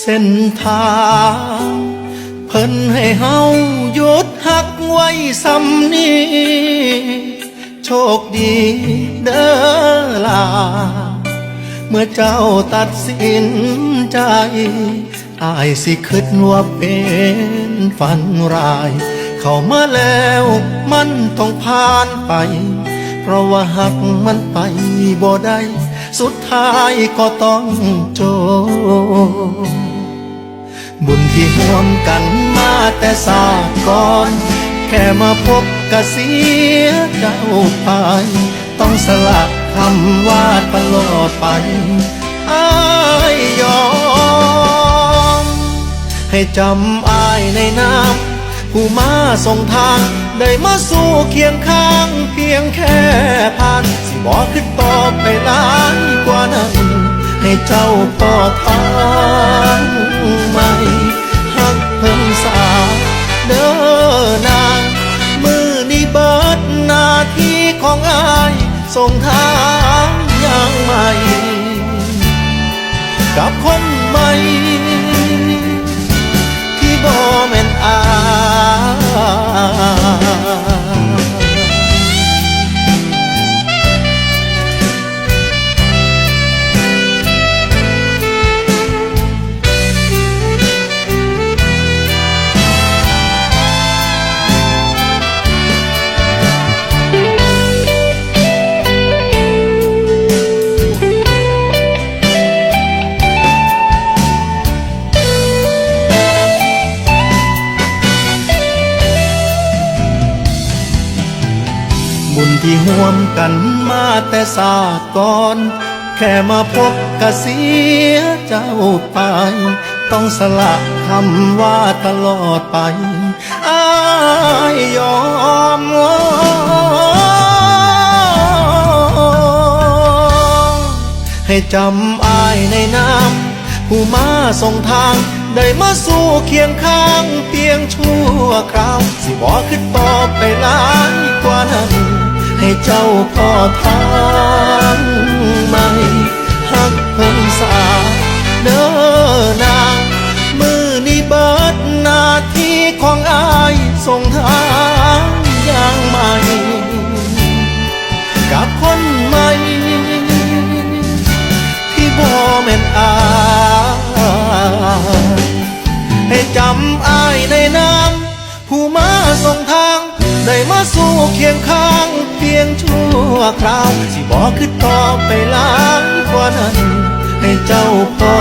เส้นทางเพิ่นให้เฮาหยุดหักไว้สำนี้โชคดีเด้อล่ะเมื่อเจ้าตัดสินใจอายสิคิดว่าเป็นฝันร้ายเข้ามาแล้วมันต้องผ่านไปเพราะว่าหักมันไปบ่ได้สุดท้ายก็ต้องจบบุญที่ร่วมกันมาแต่ศาสตร์ก่อนแค่มาพบก็เสียเจ้าไปต้องสละคำว่าตลอดไปอ้ายยอมให้จำอ้ายในน้ำผู้มาส่งทางได้มาสู่เคียงข้างเพียงแค่ผ่านสิบอกขึ้นต่อไปหลายกว่านั้นให้เจ้าต่อทางใหม่หักเพิ่งสาเด้อนางมือนี้เบิดหน้าที่ของอ้ายส่งทางอย่างใหม่กับคนใหม่ที่บ่แม่นอายบุญที่ร่วมกันมาแต่ศาสตร์ก่อนแค่มาพบก็เสียเจ้าไปต้องสละคำว่าตลอดไปอ้ายยอมให้จำอ้ายในน้ำผู้มาส่งทางได้มาสู่เคียงข้างเพียงชั่วคราวสิบอกขึ้นต่อไปหลายกว่านั้นให้เจ้าต่อทางใหม่หักเพิ่งสาเด้อนางมือนี้เบิดหน้าที่ของอ้ายส่งทางอย่างใหม่กับคนใหม่ที่บ่แม่นอายให้จำอ้ายในน้ำผู้มาส่งทางได้มาสู่เคียงข้างเพียงชั่วคราวสิบอกขึ้นต่อไปหลายกว่านั้นให้เจ้าพอ